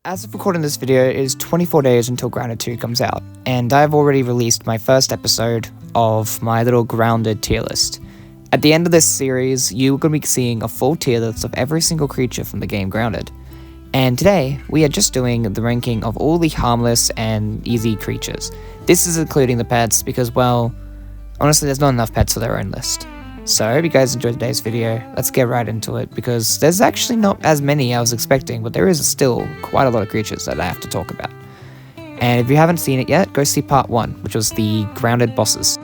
As of recording this video, it is 24 days until Grounded 2 comes out, and I've already released my first episode of my little Grounded tier list. At the end of this series, you're going to be seeing a full tier list of every single creature from the game Grounded. And today, we are just doing the ranking of all the harmless and easy creatures. This is including the pets because, well, honestly, there's not enough pets for their own list. So I hope you guys enjoyed today's video. Let's get right into it because there's actually not as many I was expecting, but there is still quite a lot of creatures that I have to talk about. And if you haven't seen it yet, go see part 1, which was the Grounded bosses.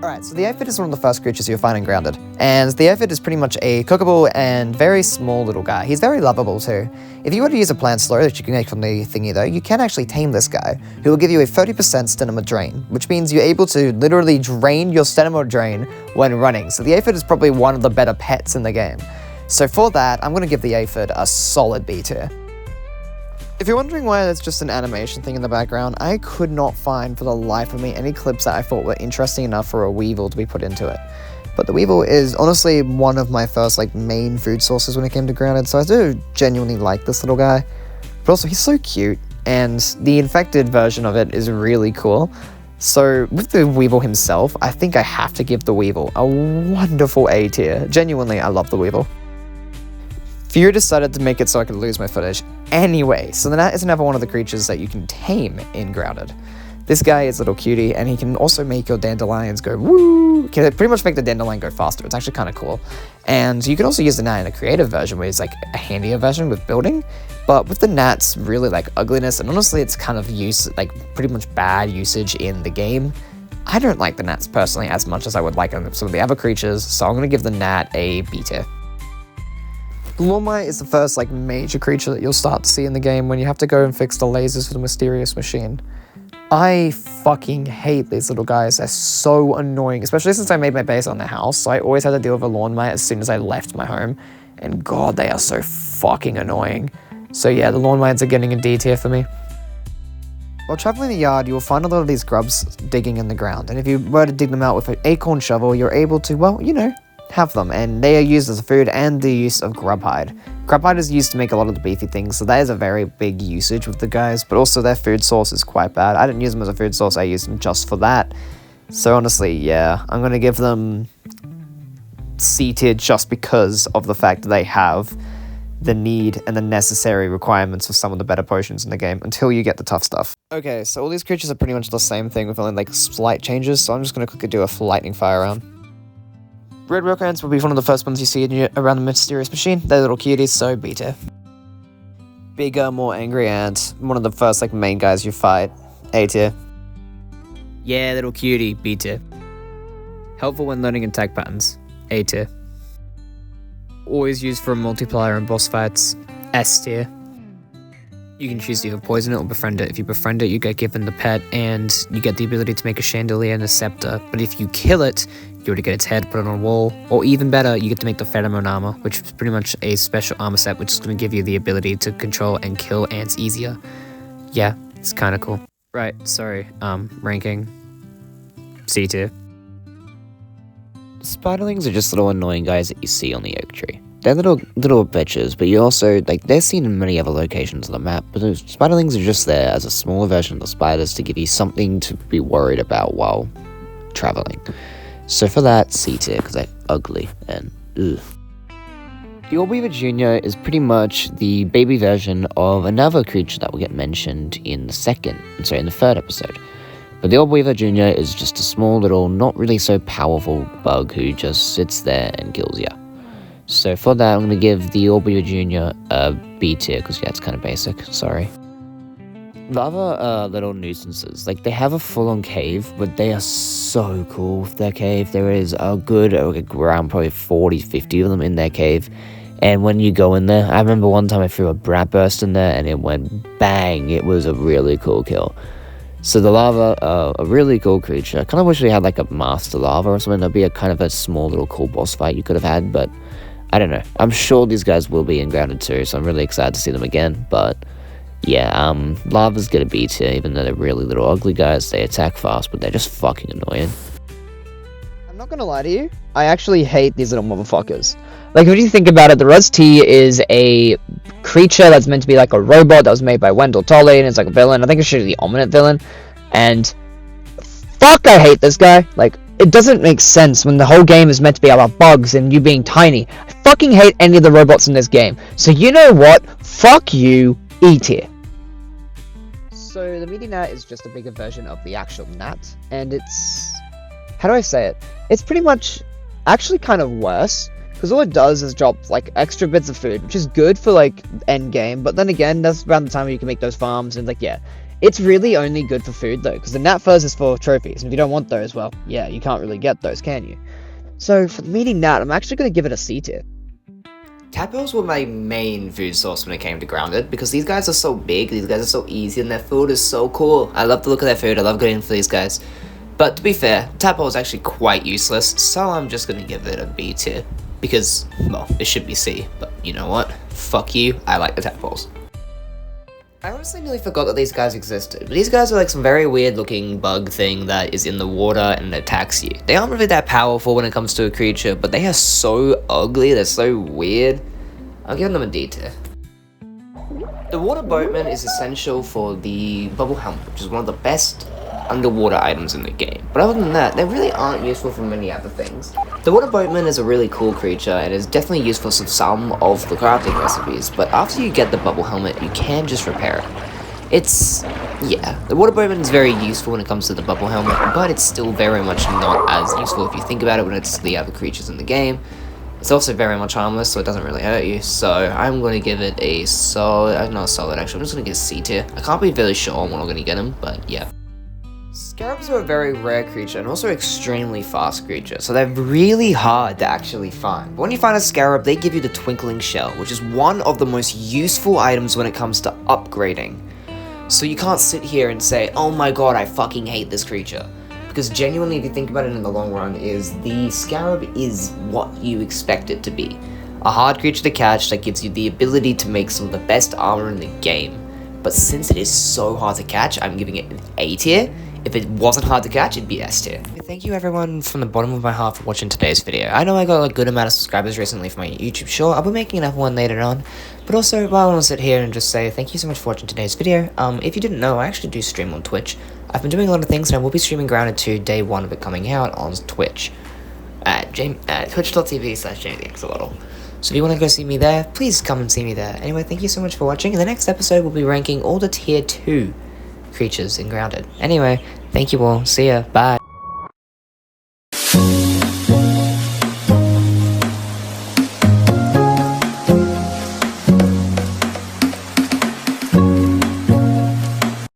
Alright, so the Aphid is one of the first creatures you'll find in Grounded, and the Aphid is pretty much a cookable and very small little guy. He's very lovable too. If you were to use a plant slow that you can make from the thingy though, you can actually tame this guy, who will give you a 30% stamina drain, which means you're able to literally drain your stamina drain when running. So the Aphid is probably one of the better pets in the game. So for that, I'm going to give the Aphid a solid B tier. If you're wondering why there's just an animation thing in the background, I could not find for the life of me any clips that I thought were interesting enough for a Weevil to be put into it. But the Weevil is honestly one of my first main food sources when it came to Grounded, so I do genuinely like this little guy. But also he's so cute, and the infected version of it is really cool. So with the Weevil himself, I think I have to give the Weevil a wonderful A tier. Genuinely, I love the Weevil. Fury decided to make it so I could lose my footage. Anyway, so the Gnat is another one of the creatures that you can tame in Grounded. This guy is a little cutie, and he can also make your dandelions go woo! Can pretty much make the dandelion go faster. It's actually kind of cool. And you can also use the Gnat in a creative version, where it's a handier version with building. But with the Gnat's really ugliness, and honestly it's kind of pretty much bad usage in the game, I don't like the Gnats personally as much as I would like some of the other creatures, so I'm going to give the Gnat a B tier. The Lormite is the first major creature that you'll start to see in the game when you have to go and fix the lasers for the mysterious machine. I fucking hate these little guys. They're so annoying, especially since I made my base on the house, so I always had to deal with a Lormite as soon as I left my home. And god, they are so fucking annoying. So yeah, the Lormites are getting a D tier for me. While traveling the yard, you will find a lot of these grubs digging in the ground, and if you were to dig them out with an acorn shovel, you're able to, well, have them, and they are used as food and the use of grub hide. Grub hide is used to make a lot of the beefy things, so that is a very big usage with the guys, but also their food source is quite bad. I didn't use them as a food source, I used them just for that. So honestly, yeah, I'm gonna give them C tier just because of the fact that they have the need and the necessary requirements for some of the better potions in the game until you get the tough stuff. Okay, so all these creatures are pretty much the same thing with only slight changes, so I'm just gonna quickly do a lightning fire round. Red rock ants will be one of the first ones you see around the mysterious machine. They're little cuties, so B tier. Bigger, more angry ant, one of the first main guys you fight. A tier. Yeah, little cutie, B tier. Helpful when learning attack patterns. A tier. Always used for a multiplier in boss fights. S tier. You can choose to either poison it or befriend it. If you befriend it, you get given the pet, and you get the ability to make a chandelier and a scepter. But if you kill it, you already get its head put on a wall. Or even better, you get to make the pheromone armor, which is pretty much a special armor set, which is going to give you the ability to control and kill ants easier. Yeah, it's kind of cool. Right, sorry, ranking. C tier. Spiderlings are just little annoying guys that you see on the oak tree. They're little bitches, but you also, they're seen in many other locations on the map, but those spiderlings are just there as a smaller version of the spiders to give you something to be worried about while traveling. So for that, C tier, because they're ugly and ugh. The Orb-Weaver Jr. is pretty much the baby version of another creature that will get mentioned in the third episode. But the Orb-Weaver Jr. is just a small little, not really so powerful bug who just sits there and kills ya. So for that, I'm going to give the Orb-Weaver Jr. a B tier, because yeah, it's kind of basic, sorry. The other little nuisances, they have a full-on cave, but they are so cool with their cave. There is a good, around probably 40, 50 of them in their cave. And when you go in there, I remember one time I threw a Brat Burst in there, and it went bang. It was a really cool kill. So the lava, a really cool creature. I kind of wish we had a master lava or something. That'd be a kind of a small little cool boss fight you could have had, but I don't know. I'm sure these guys will be in Grounded 2, so I'm really excited to see them again, but yeah, lava's gonna B tier, even though they're really little ugly guys. They attack fast, but they're just fucking annoying. I'm not gonna lie to you, I actually hate these little motherfuckers. Like, if you think about it, the Ruz-T is a creature that's meant to be like a robot that was made by Wendell Tully, and it's like a villain. I think it's actually the Ominate villain. And fuck, I hate this guy. Like, it doesn't make sense when the whole game is meant to be about bugs and you being tiny. I fucking hate any of the robots in this game. So you know what? Fuck you, E-tier. So the Meaty Gnat is just a bigger version of the actual gnat, and it's... how do I say it? It's pretty much actually kind of worse, because all it does is drop, like, extra bits of food, which is good for, like, end game, but then again, that's around the time where you can make those farms, and, like, yeah. It's really only good for food, though, because the gnat furs is for trophies, and if you don't want those, well, yeah, you can't really get those, can you? So, for the Meaty Gnat, I'm actually going to give it a C tier. Tadpoles were my main food source when it came to Grounded, because these guys are so big, these guys are so easy, and their food is so cool. I love the look of their food, I love going for these guys. But to be fair, Tadpole is actually quite useless, so I'm just gonna give it a B tier. Because, well, it should be C, but you know what? Fuck you, I like the Tadpoles. I honestly nearly forgot that these guys existed, but these guys are like some very weird looking bug thing that is in the water and attacks you. They aren't really that powerful when it comes to a creature, but they are so ugly, they're so weird. I'll give them a D tier. The water boatman is essential for the bubble helmet, which is one of the best underwater items in the game. But other than that, they really aren't useful for many other things. The water boatman is a really cool creature and is definitely useful for some of the crafting recipes, but after you get the bubble helmet, you can just repair it. Yeah, the water boatman is very useful when it comes to the bubble helmet, but it's still very much not as useful if you think about it when it's the other creatures in the game. It's also very much harmless, so it doesn't really hurt you, so I'm going to give it a solid, not solid actually, I'm just going to get a C tier. I can't be really sure on when I'm going to get them, but yeah. Scarabs are a very rare creature and also extremely fast creature, so they're really hard to actually find. But when you find a scarab, they give you the Twinkling Shell, which is one of the most useful items when it comes to upgrading. So you can't sit here and say, oh my god, I fucking hate this creature. Because genuinely, if you think about it in the long run, the scarab is what you expect it to be. A hard creature to catch that gives you the ability to make some of the best armor in the game. But since it is so hard to catch, I'm giving it an A tier. If it wasn't hard to catch, it'd be S tier. Thank you everyone from the bottom of my heart for watching today's video. I know I got a good amount of subscribers recently for my YouTube short. I'll be making another one later on. But also, I want to sit here and just say thank you so much for watching today's video. If you didn't know, I actually do stream on Twitch. I've been doing a lot of things and I will be streaming Grounded 2 day 1 of it coming out on Twitch. At twitch.tv/JamesTheAxolotl. So if you want to go see me there, please come and see me there. Anyway, thank you so much for watching. In the next episode, we'll be ranking all the tier 2 creatures in Grounded. Anyway, thank you all. See ya. Bye.